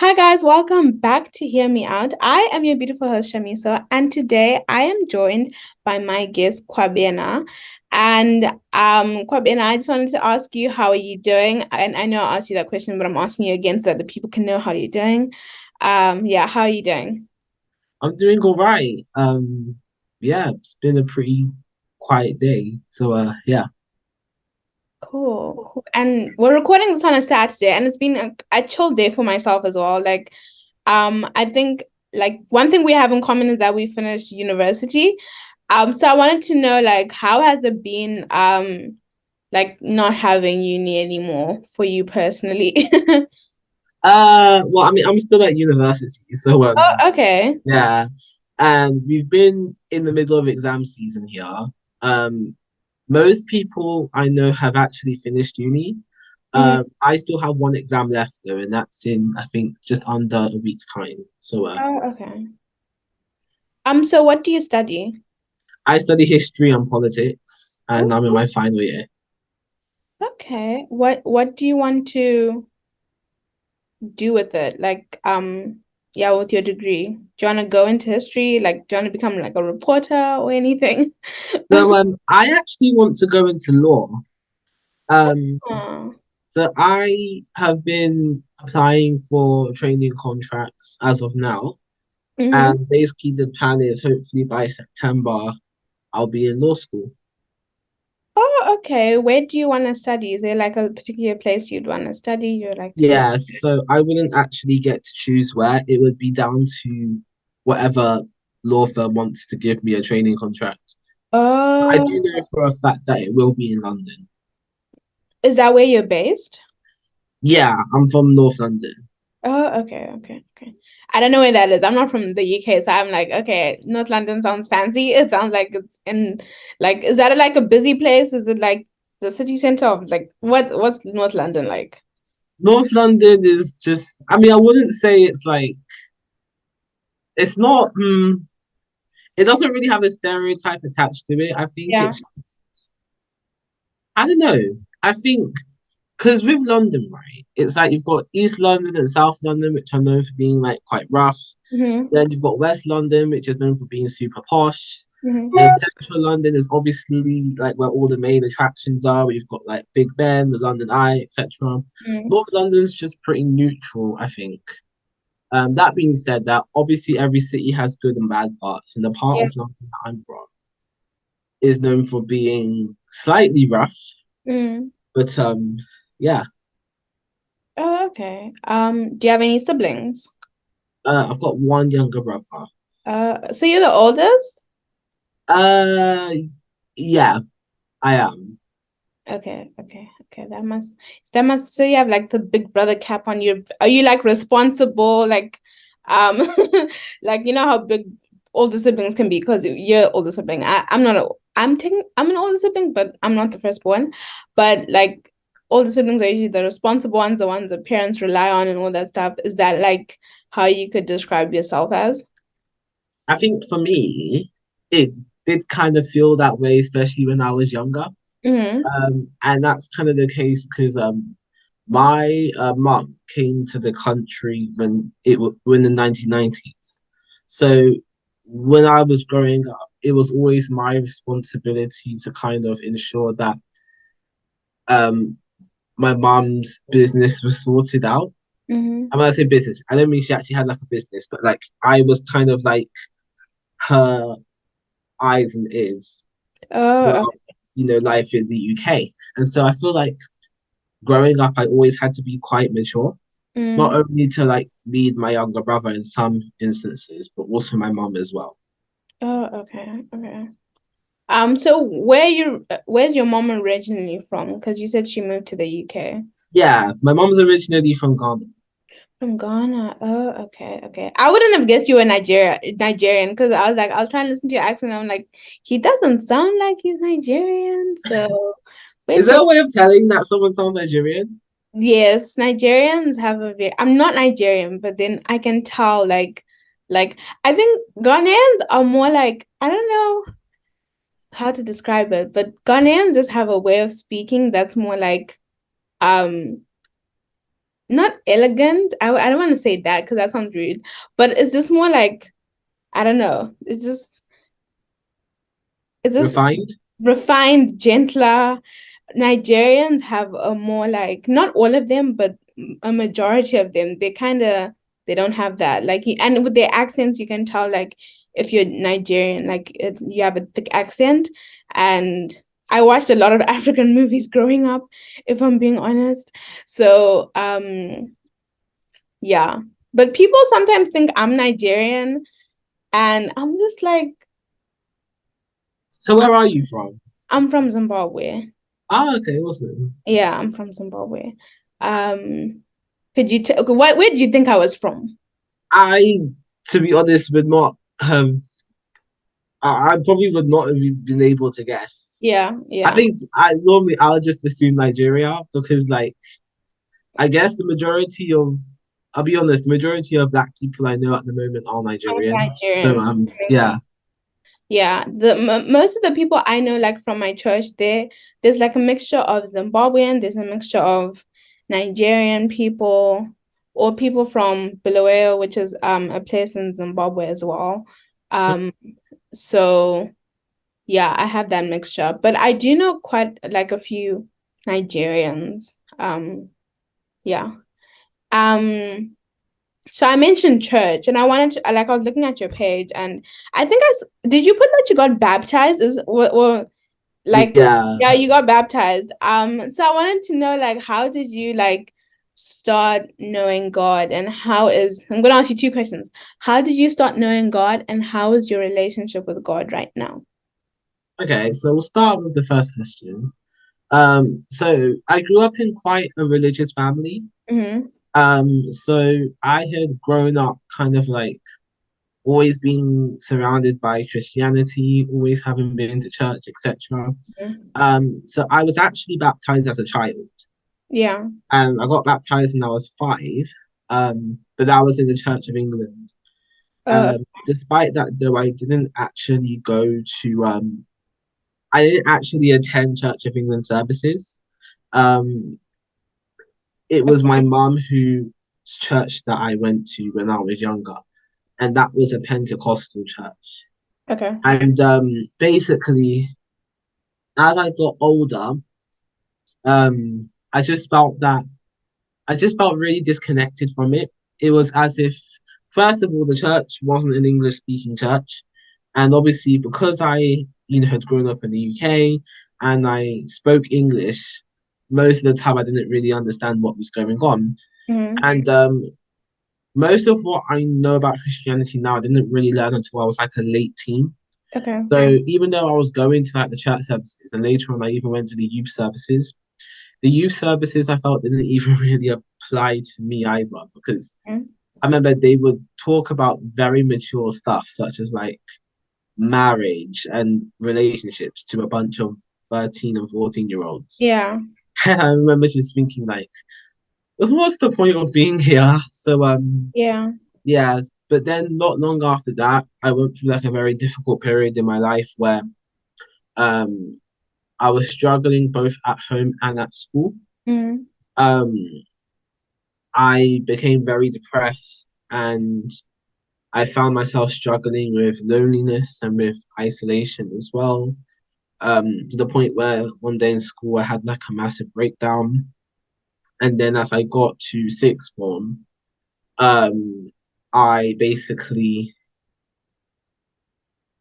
Hi guys, welcome back to Hear Me Out. I am your beautiful host Shamiso, and today I am joined by my guest Kwabena. And Kwabena, I just wanted to ask you, how are you doing? And I know I asked you that question, but I'm asking you again so that the people can know how you're doing. Yeah, how are you doing? I'm doing all right. Yeah, it's been a pretty quiet day. Yeah. Cool, cool. And we're recording this on a Saturday, and it's been a chill day for myself as well. I think like one thing we have in common is that we finished university. So I wanted to know like how has it been like not having uni anymore for you personally? Well, I mean, I'm still at university, Oh, okay. yeah, and we've been in the middle of exam season here. Um, most people I know have actually finished uni. Mm. I still have one exam left though, and that's in I think just under a week's time. Oh, okay. So what do you study? I study history and politics, and I'm in Oh, my final year. okay. What do you want to do with it? Yeah, with your degree. Do you want to go into history? Like, do you want to become like a reporter or anything? I actually want to go into law. Um, Oh. So I have been applying for training contracts as of now, Mm-hmm. and basically the plan is hopefully by September I'll be in law school. Oh, okay. Where do you want to study? Is there like a particular place you'd want to study? You'd like to go? Yeah, so I wouldn't actually get to choose where. It would be down to whatever law firm wants to give me a training contract. But I do Oh, know for a fact that it will be in London. is that where you're based? Yeah, I'm from North London. Oh, okay, okay, okay. I don't know where that is. I'm not from the UK, so I'm like, okay, North London sounds fancy. It sounds like it's in like, is that like a busy place? Is it like the city center of like what's North London like? North London is just, I mean, I wouldn't say it's like, it's not, it doesn't really have a stereotype attached to it. I think Yeah. it's, I don't know. I think because with London, right, it's like you've got East London and South London, which are known for being like quite rough. Mm-hmm. Then you've got West London, which is known for being super posh. Mm-hmm. Then Central London is obviously like where all the main attractions are. We've got like Big Ben, the London Eye, etc. Mm-hmm. North London's just pretty neutral, I think. That being said, that obviously every city has good and bad parts, and the part Yeah. of London that I'm from is known for being slightly rough, Mm. but yeah. Oh, okay. Do you have any siblings? I've got one younger brother. So you're the oldest? Uh, yeah, I am. Okay, okay, okay. That must so you have like the big brother cap on you. Are you like responsible? Um like you know how big older siblings can be because you're older sibling. I'm not a I'm an older sibling, but I'm not the firstborn. But like older siblings are usually the responsible ones, the ones the parents rely on and all that stuff. Is that like how you could describe yourself as? I think for me, it did kind of feel that way, especially when I was younger. Mm-hmm. And that's kind of the case because my mum came to the country when the 1990s. So when I was growing up, it was always my responsibility to kind of ensure that um my mum's business was sorted out. Mm-hmm. And when I say business, I don't mean she actually had like a business, but like I was kind of like her eyes and ears Oh, throughout, life in the UK. And so I feel like growing up, I always had to be quite mature, not okay. only to like lead my younger brother in some instances, but also my mom as well. Oh, okay, okay. So where's your mom originally from? Because you said she moved to the UK. Yeah, my mom's originally from Ghana. From Ghana. Oh, okay, okay. I wouldn't have guessed you were Nigerian because I was trying to listen to your accent. And I'm like, he doesn't sound like he's Nigerian. So Is where's there your a way of telling that someone sounds Nigerian? yes, Nigerians have a very I'm not Nigerian, but then I can tell like I think Ghanaians are more like I don't know how to describe it, but Ghanaians just have a way of speaking that's more like um not elegant. I don't want to say that because that sounds rude, but it's just more like I don't know. It's just Refined? refined, gentler. Nigerians have a more like not all of them, but a majority of them. They don't have that. Like and with their accents, you can tell like if you're Nigerian, like you have a thick accent. And I watched a lot of African movies growing up, if I'm being honest. So yeah. But people sometimes think I'm Nigerian, and I'm just like, So where are you from? I'm from Zimbabwe. Ah, okay, awesome. Yeah, I'm from Zimbabwe. Um, could you tell where do you think I was from? I, to be honest, would not have. I probably would not have been able to guess. Yeah, I yeah. think I normally I'll just assume Nigeria because, like, I guess the majority of, I'll be honest, the majority of black people I know at the moment are I'm Nigerian. So Nigerian. That makes sense. yeah, Yeah, the most of the people I know, like from my church, there's like a mixture of Zimbabwean, there's a mixture of Nigerian people, or people from Bulawayo, which is a place in Zimbabwe as well. Um, so yeah, I have that mixture, but I do know quite like a few Nigerians. Yeah. Um, so I mentioned church, and I wanted to like I was looking at your page, and I think did you put that you got baptized? Is or like yeah. yeah, you got baptized. So I wanted to know like how did you like start knowing God, and how is I'm gonna ask you two questions. How did you start knowing God, and how is your relationship with God right now? Okay, so we'll start with the first question. So I grew up in quite a religious family. Mm-hmm. So I had grown up kind of like always being surrounded by Christianity, always having been to church, etc. So I was actually baptized as a child, Yeah. and I got baptized when I was 5. But that was in the Church of England. Uh, Despite that, though, I didn't actually attend Church of England services. Um, it was my mum whose church that I went to when I was younger, and that was a Pentecostal church. okay. And basically, as I got older, I just felt that I just felt really disconnected from it. It was as if, first of all, the church wasn't an English speaking church. And obviously, because I had grown up in the UK and I spoke English, most of the time I didn't really understand what was going on. Mm-hmm. And most of what I know about Christianity now, I didn't really learn until I was like a late teen. Okay. So even though I was going to like the church services and later on I even went to the youth services I felt didn't even really apply to me either because Mm-hmm. I remember they would talk about very mature stuff such as like marriage and relationships to a bunch of 13 and 14-year olds. Yeah. And I remember just thinking like, what's the point of being here? So Yeah. yeah, but then not long after that, I went through like a very difficult period in my life where um I was struggling both at home and at school. Mm-hmm. Um, I became very depressed and I found myself struggling with loneliness and with isolation as well. To the point where one day in school I had like a massive breakdown. And then as I got to sixth form, um, I basically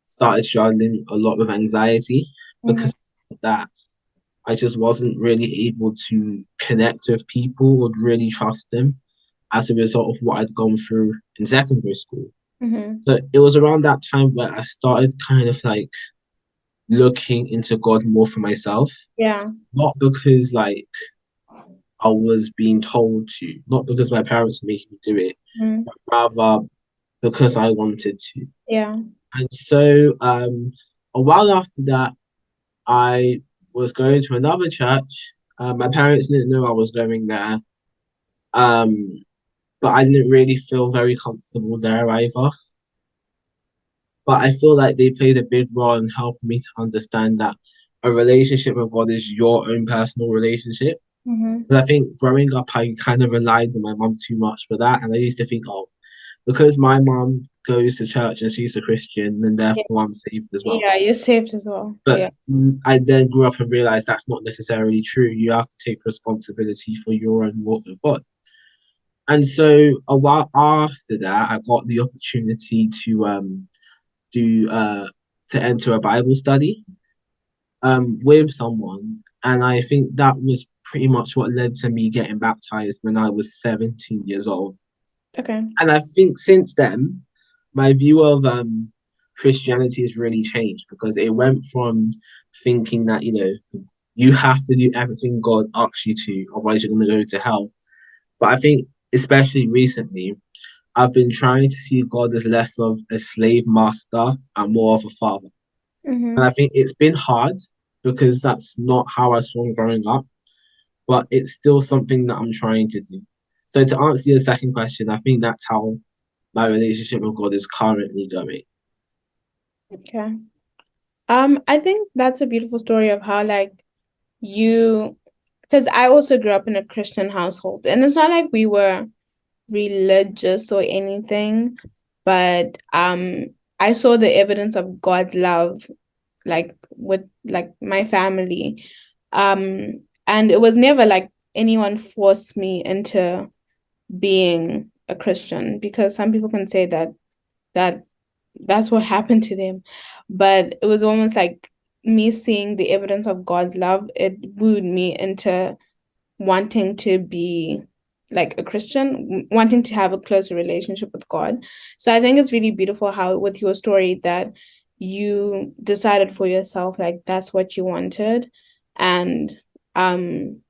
started struggling a lot with anxiety Mm-hmm. because of that. I just wasn't really able to connect with people or really trust them as a result of what I'd gone through in secondary school. Mm-hmm. So it was around that time where I started kind of like looking into God more for myself, Yeah. not because like I was being told to, not because my parents were making me do it, Mm-hmm. but rather because I wanted to. Yeah. And so a while after that, I was going to another church. My parents didn't know I was going there, um, but I didn't really feel very comfortable there either. But I feel like they played a big role in helping me to understand that a relationship with God is your own personal relationship. Mm-hmm. But I think growing up, I kind of relied on my mum too much for that. And I used to think, oh, because my mum goes to church and she's a Christian, then Yeah, therefore I'm saved as well. yeah, you're saved as well. But Yeah. I then grew up and realized that's not necessarily true. You have to take responsibility for your own walk with God. And so a while after that, I got the opportunity do to enter a Bible study with someone, and I think that was pretty much what led to me getting baptized when I was 17 years old. Okay. And I think since then, my view of Christianity has really changed because it went from thinking that, you have to do everything God asks you to, otherwise you're going to go to hell. But I think, especially recently, I've been trying to see God as less of a slave master and more of a father. And Mm-hmm. I think it's been hard because that's not how I saw him growing up, but it's still something that I'm trying to do. So to answer your second question, I think that's how my relationship with God is currently going. Okay. I think that's a beautiful story of how like you, because I also grew up in a Christian household, and it's not like we were religious or anything, but I saw the evidence of God's love like with like my family. And it was never like anyone forced me into being a Christian, because some people can say that that's what happened to them. But it was almost like me seeing the evidence of God's love, it wooed me into wanting to be like a Christian, wanting to have a closer relationship with God. So I think it's really beautiful how with your story that you decided for yourself like that's what you wanted. And um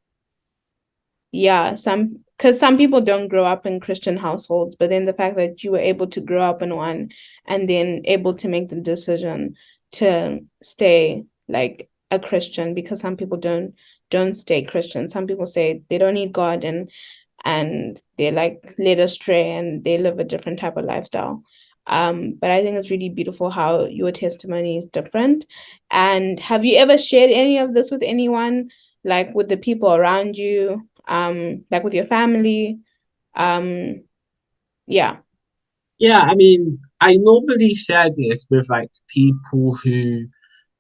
yeah, some because some people don't grow up in Christian households, but then the fact that you were able to grow up in one and then able to make the decision to stay like a Christian, because some people don't stay Christian. Some people say they don't need God, and they like led astray and they live a different type of lifestyle. But I think it's really beautiful how your testimony is different. And have you ever shared any of this with anyone, like with the people around you, like with your family? Um, yeah. Yeah, I mean, I normally share this with like people who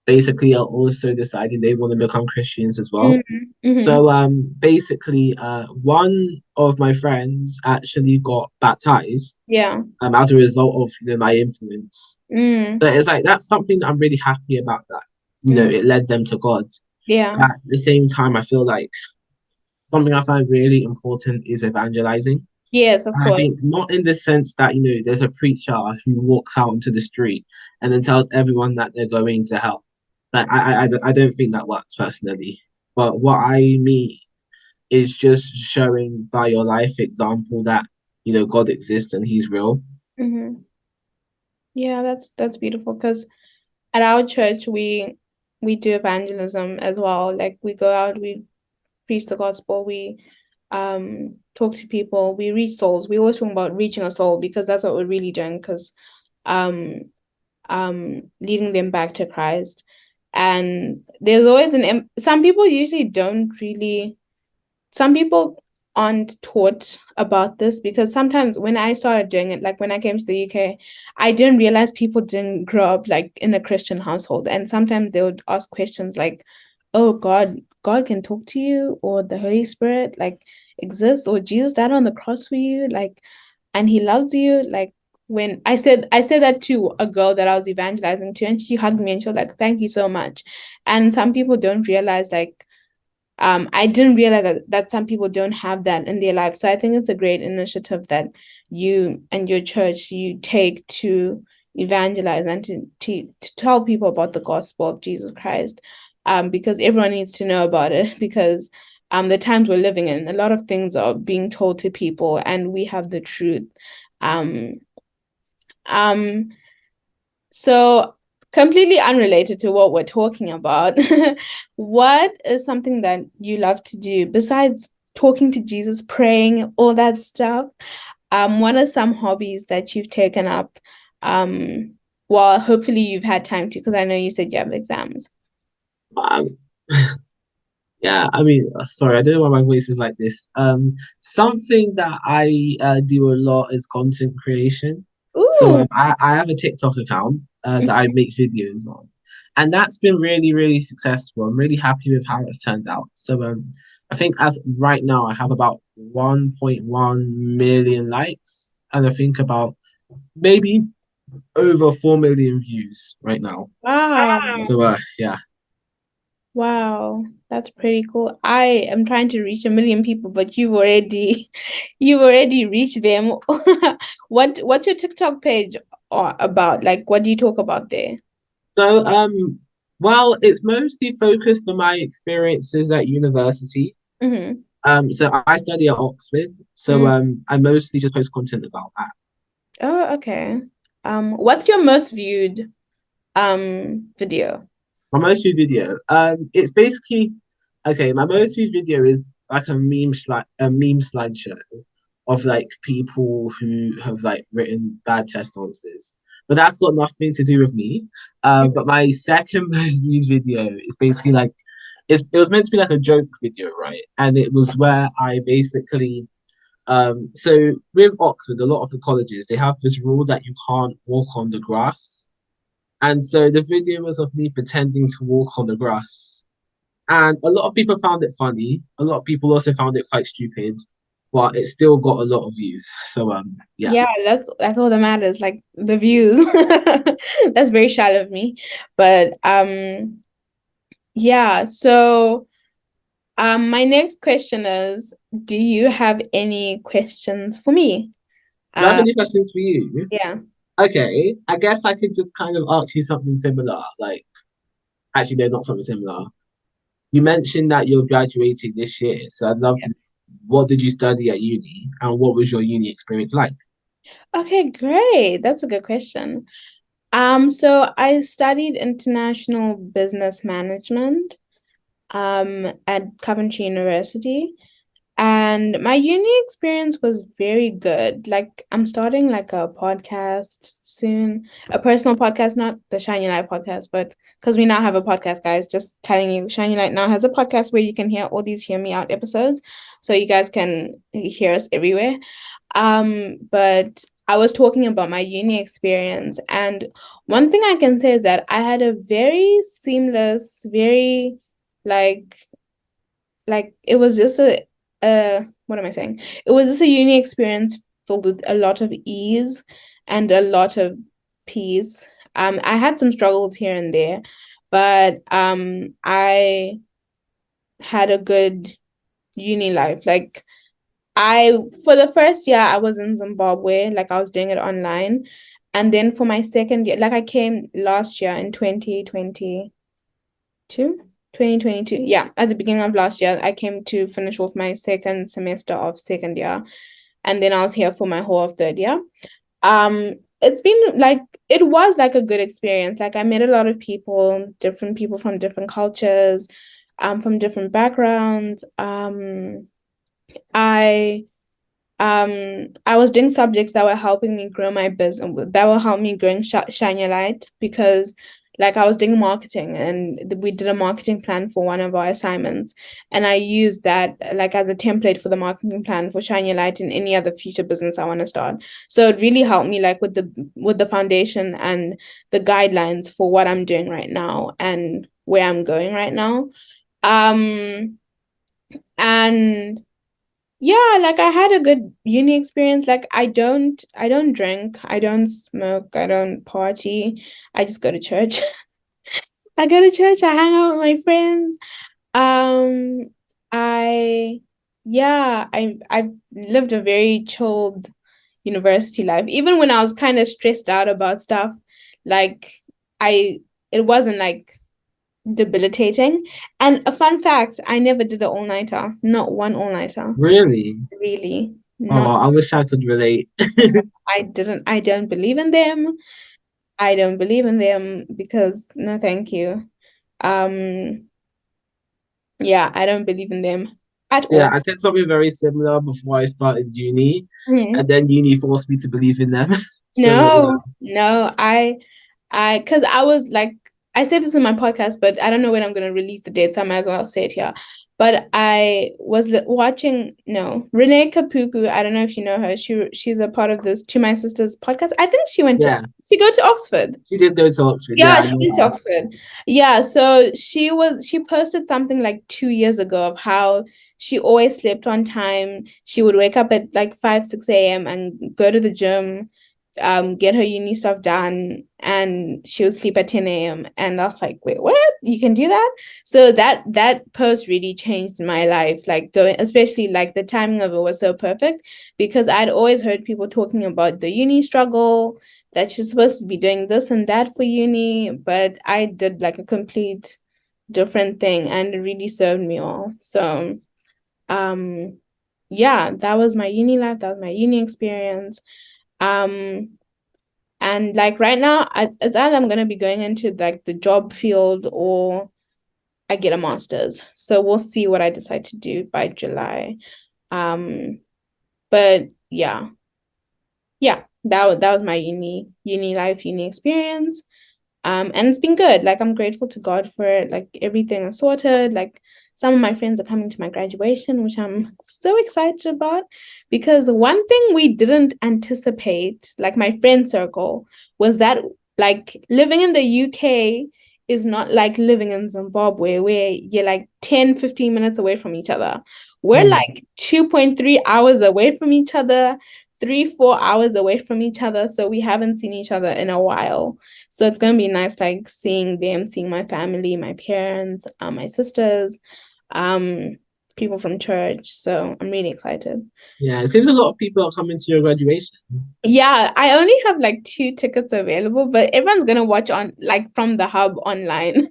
basically are also deciding they want to become Christians as well. Mm-hmm. So basically one of my friends actually got baptized Yeah. as a result of my influence. Mm. So it's like that's something I'm really happy about that. Mm. It led them to God. Yeah. But at the same time, I feel like something I find really important is evangelizing. Yes, of And I course. think not in the sense that, there's a preacher who walks out into the street and then tells everyone that they're going to hell. Like, I don't think that works personally. But what I mean is just showing by your life example that, God exists and he's real. Mm-hmm. Yeah, that's beautiful because at our church we do evangelism as well. Like we go out, we preach the gospel, we talk to people, we reach souls. We always talk about reaching a soul because that's what we're really doing, because um leading them back to Christ. And there's always some people usually don't really, some people aren't taught about this, because sometimes when I started doing it, like when I came to the UK, I didn't realize people didn't grow up like in a Christian household. And sometimes they would ask questions like, oh, God can talk to you, or the Holy Spirit like exists, or Jesus died on the cross for you, like, and he loves you. Like when I said that to a girl that I was evangelizing to, and she hugged me and she was like, thank you so much. And some people don't realize like I didn't realize that some people don't have that in their life. So I think it's a great initiative that you and your church you take to evangelize and to tell people about the gospel of Jesus Christ. Because everyone needs to know about it, because the times we're living in, a lot of things are being told to people and we have the truth. Um um so, completely unrelated to what we're talking about, what is something that you love to do besides talking to Jesus, praying, all that stuff? What are some hobbies that you've taken up? Well, hopefully you've had time to, because I know you said you have exams. Um, Yeah, I mean, sorry, I don't know why my voice is like this. Something that I do a lot is content creation. So Ooh. I have a TikTok account that I make videos on, and that's been really, really successful. I'm really happy with how it's turned out. So I think as right now I have about 1.1 million likes, and I think about maybe over 4 million views right now. Wow. So yeah. Wow. That's pretty cool. I am trying to reach 1 million people, but you've already reached them. What's your TikTok page about? Like, what do you talk about there? So, well, it's mostly focused on my experiences at university. Mm-hmm. So I study at Oxford. So, Mm. I mostly just post content about that. Oh, okay. What's your most viewed video? My most viewed video, it's basically okay. My most viewed video is like a meme slideshow of like people who have like written bad test answers. But that's got nothing to do with me. But my second most viewed video is basically like it was meant to be like a joke video, right? And it was where I basically so with Oxford, a lot of the colleges they have this rule that you can't walk on the grass. And so the video was of me pretending to walk on the grass. And a lot of people found it funny. A lot of people also found it quite stupid, but it still got a lot of views. So yeah. Yeah, that's all that matters, like the views. That's very shallow of me. But yeah, so my next question is, do you have any questions for me? Do I have Uh any questions for you? yeah. Okay, I guess I could just kind of ask you something similar. Like, actually, no, not something similar. You mentioned that you're graduating this year, so I'd love to. What did you study at uni, and what was your uni experience like? Okay, great. That's a good question. So I studied international business management at Coventry University. And my uni experience was very good. Like I'm starting like a podcast soon, a personal podcast, not the Shiny Light podcast, but because we now have a podcast, guys, just telling you, Shiny Light now has a podcast where you can hear all these Hear Me Out episodes. So you guys can hear us everywhere. But I was talking about my uni experience, and one thing I can say is that I had a very seamless, very like it was just what am I saying? It was just a uni experience filled with a lot of ease and a lot of peace. I had some struggles here and there, but I had a good uni life. Like I for the first year I was in Zimbabwe, like I was doing it online. And then for my second year, like I came last year in 2022. Yeah, at the beginning of last year, I came to finish off my second semester of second year, and then I was here for my whole of third year. It's been like it was like a good experience. Like I met a lot of people, different people from different cultures, from different backgrounds. I I was doing subjects that were helping me grow my business, that will help me growing shine your light, because like I was doing marketing and we did a marketing plan for one of our assignments, and I used that like as a template for the marketing plan for shine your light in any other future business I want to start. So it really helped me like with the foundation and the guidelines for what I'm doing right now and where I'm going right now. Um and yeah, like I had a good uni experience. Like I don't drink, I don't smoke, I don't party. I just go to church. I go to church, I hang out with my friends. Um I yeah, I've lived a very chilled university life. Even when I was kind of stressed out about stuff, like I it wasn't like debilitating. And a fun fact, I never did an all-nighter. Not one all-nighter. Really? Really, Oh, not. I wish I could relate. I don't believe in them. I don't believe in them because no, thank you. Um, yeah, I don't believe in them at Yeah, all. I said something very similar before I started uni, Mhm. and then uni forced me to believe in them. So yeah. No, no, because I was like, I said this in my podcast, but I don't know when I'm going to release the date, so I might as well say it here. But I was watching, no, Renee Kapuku. I don't know if you know her. She's a part of this To My Sisters podcast. I think Yeah, she go to Oxford. she did go to Oxford. Yeah, Yeah, I she know went to her. Oxford. Yeah, so she posted something like 2 years ago of how she always slept on time. She would wake up at like 5, 6 a.m. and go to the gym, get her uni stuff done, and she would sleep at 10 a.m. And I was like, wait, what? You can do that? So that post really changed my life. Like going, especially like the timing of it was so perfect because I'd always heard people talking about the uni struggle that you're supposed to be doing this and that for uni, but I did like a complete different thing and it really served me all. So, um, yeah, that was my uni life, that was my uni experience. Um, and like right now, it's either I'm gonna be going into like the job field or I get a master's. So we'll see what I decide to do by July. Um, but yeah, that was my uni life, uni experience. And it's been good. Like I'm grateful to God for it. Like everything is sorted. Like some of my friends are coming to my graduation, which I'm so excited about because one thing we didn't anticipate, like my friend circle, was that like living in the UK is not like living in Zimbabwe where you're like 10, 15 minutes away from each other. We're Hmm. like 2.3 hours away from each other, 3, 4 hours away from each other. So we haven't seen each other in a while. So it's gonna be nice, like seeing them, seeing my family, my parents, my sisters, um, people from church. So I'm really excited. Yeah, it seems a lot of people are coming to your graduation. Yeah, I only have like 2 tickets available, but everyone's gonna watch on like from the hub online.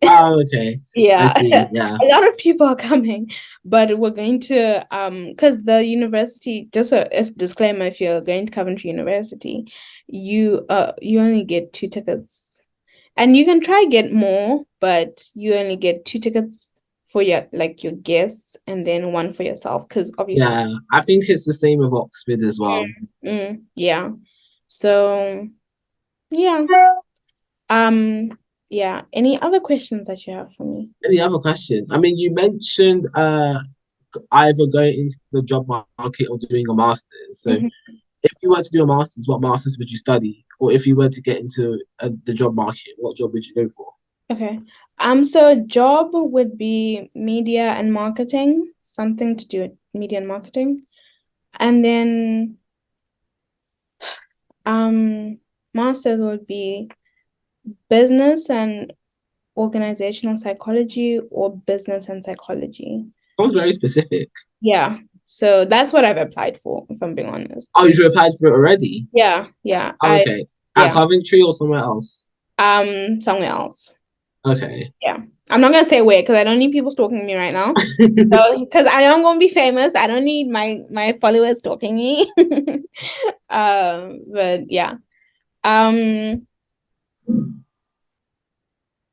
Oh, okay. I Yeah, see. Yeah. a lot of people are coming, but we're going to because the university, just a disclaimer, if you're going to Coventry University, you only get 2 tickets. And you can try get more, but you only get 2 tickets for your like your guests and then one for yourself because obviously. Yeah. I think it's the same with Oxford as well. Yeah. So yeah. Yeah. Any other questions that you have for me? Any other questions? I mean, you mentioned either going into the job market or doing a master's. So Mhm. if you were to do a master's, what master's would you study? Or if you were to get into the job market, what job would you go for? Okay. So job would be media and marketing, something to do with media and marketing. And then masters would be business and organizational psychology or business and psychology. Sounds very specific. Yeah. So that's what I've applied for, if I'm being honest. Oh, you applied for it already? Yeah, yeah. Oh, okay. At Yeah. Coventry or somewhere else? Somewhere else. Okay. Yeah. I'm not gonna say where because I don't need people stalking me right now. So because I know I'm gonna be famous. I don't need my followers stalking me. But yeah. Um,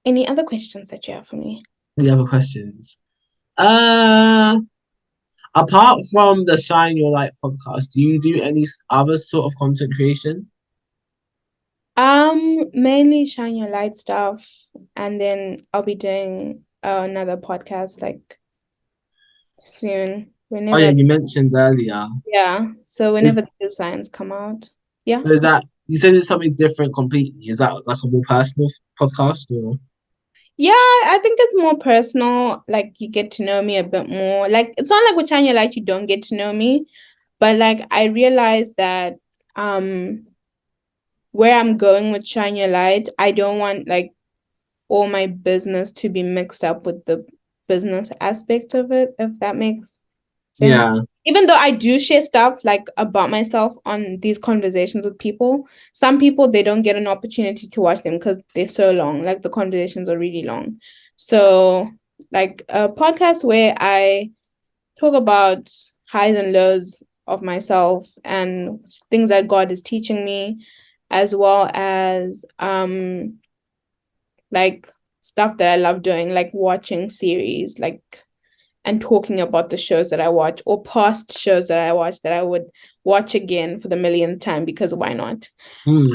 any other questions that you have for me? Any other questions? Uh, Apart from the Shine Your Light podcast, do you do any other sort of content creation? Mainly shine your light stuff, and then I'll be doing another podcast like soon. Oh yeah, Whenever, you mentioned earlier. yeah. So Is whenever the new signs come out, yeah. so is that you said it's something different completely? Is that like a more personal podcast or? Yeah, I think it's more personal. Like you get to know me a bit more. Like it's not like with Shine Your Light, you don't get to know me, but like I realized that where I'm going with Shine Your Light, I don't want like all my business to be mixed up with the business aspect of it, if that makes sense. Yeah, Even though I do share stuff like about myself on these conversations with people, some people they don't get an opportunity to watch them because they're so long. Like the conversations are really long. So like a podcast where I talk about highs and lows of myself and things that God is teaching me, as well as like stuff that I love doing, like watching series, like and talking about the shows that I watch or past shows that I watch that I would watch again for the millionth time because why not? hmm.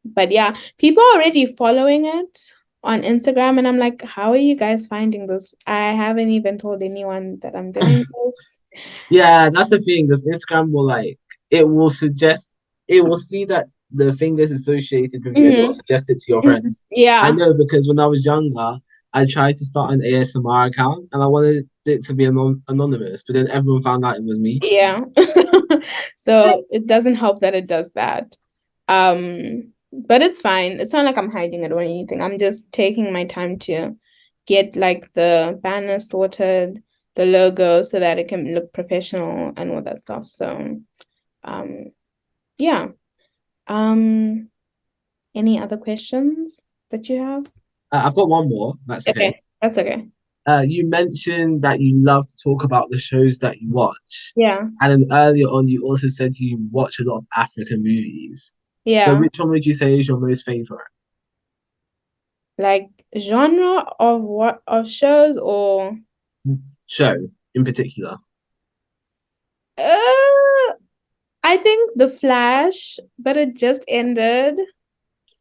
But yeah, people are already following it. on Instagram, and I'm like, how are you guys finding this? I haven't even told anyone that I'm doing this. Yeah, that's the thing, because Instagram will like it will suggest it will see that the thing is associated with you and it will Mhm. suggest it to your Mhm. friends. I Yeah, know because when I was younger, I tried to start an ASMR account and I wanted it to be anonymous, but then everyone found out it was me. yeah. So it doesn't help that it does that. But it's fine. It's not like I'm hiding it or anything. I'm just taking my time to get like the banner sorted, the logo so that it can look professional and all that stuff. So, um, yeah. Um, any other questions that you have? I've got one more. That's okay. Okay, that's okay. You mentioned that you love to talk about the shows that you watch, Yeah, and then earlier on, you also said you watch a lot of African movies. So, yeah. which one would you say is your most favorite? Like genre of what of shows or Show in particular. I think The Flash, but it just ended.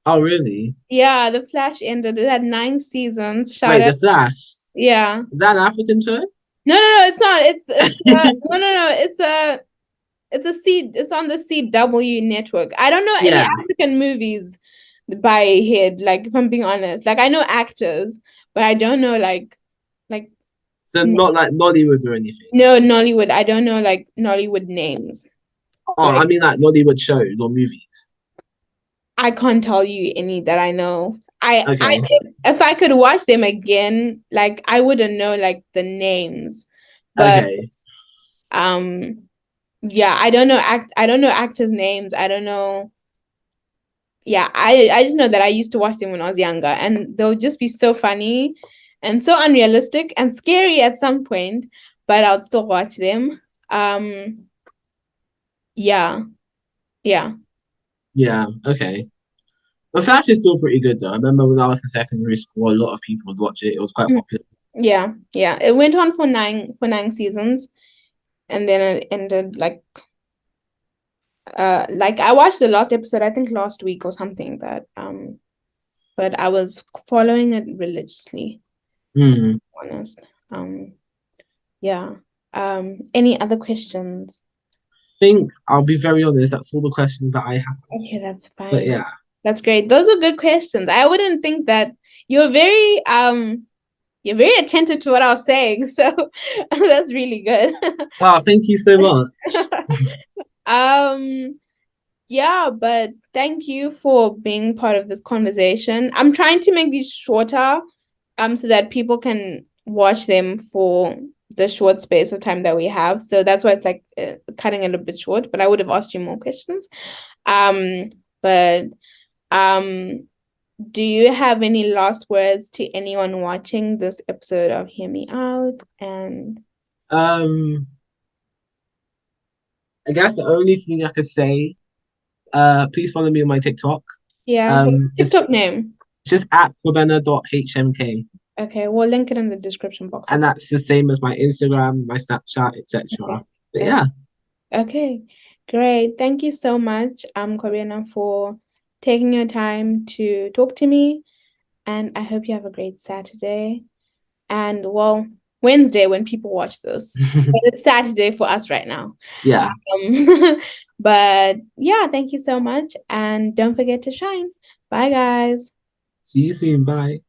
Oh, really? Yeah, The Flash ended. It had 9 seasons. Shout Wait, out. The Flash. Yeah. Is that an African show? No, no, no, it's not. It's no, no, no. It's a C. It's on the CW network. I don't know any Yeah. African movies by head. Like if I'm being honest, like I know actors, but I don't know like So n- not like Nollywood or anything. no Nollywood. I don't know like Nollywood names. Oh, Like I mean like Nollywood shows or movies. I can't tell you any that I know. I Okay. if I could watch them again, like I wouldn't know like the names. But Okay. um yeah, I don't know actors' names. I don't know. Yeah, I just know that I used to watch them when I was younger and they'll just be so funny and so unrealistic and scary at some point, but I'll still watch them. Yeah, yeah. Yeah. Okay. The Flash is still pretty good though. I remember when I was in secondary school, a lot of people would watch it. It was quite Mm. popular. Yeah, yeah. It went on for nine seasons and then it ended like I watched the last episode I think last week or something but I was following it religiously, Hmm. to be honest. Um yeah. Any other questions? Think I'll be very honest, that's all the questions that I have. Okay, that's But fine. yeah. That's great. Those are good questions. I wouldn't think that you're very attentive to what I was saying, so that's really good. Oh, thank you so much. um Yeah, but thank you for being part of this conversation. I'm trying to make these shorter, so that people can watch them for the short space of time that we have. So that's why it's like cutting it a bit short, but I would have asked you more questions. Um, but um, do you have any last words to anyone watching this episode of Hear Me Out? And Um, I guess the only thing I could say, please follow me on my TikTok. yeah, what's your It's TikTok name? just at Kwabena.hmk. Okay, we'll link it in the description box. And that's the same as my Instagram, my Snapchat, Okay. etc. But Okay. yeah, Okay, great. Thank you so much, Kwabena, for taking your time to talk to me. And I hope you have a great Saturday. And well, Wednesday when people watch this. But it's Saturday for us right now. yeah. But yeah, thank you so much. And don't forget to shine. Bye, guys. See you soon. Bye.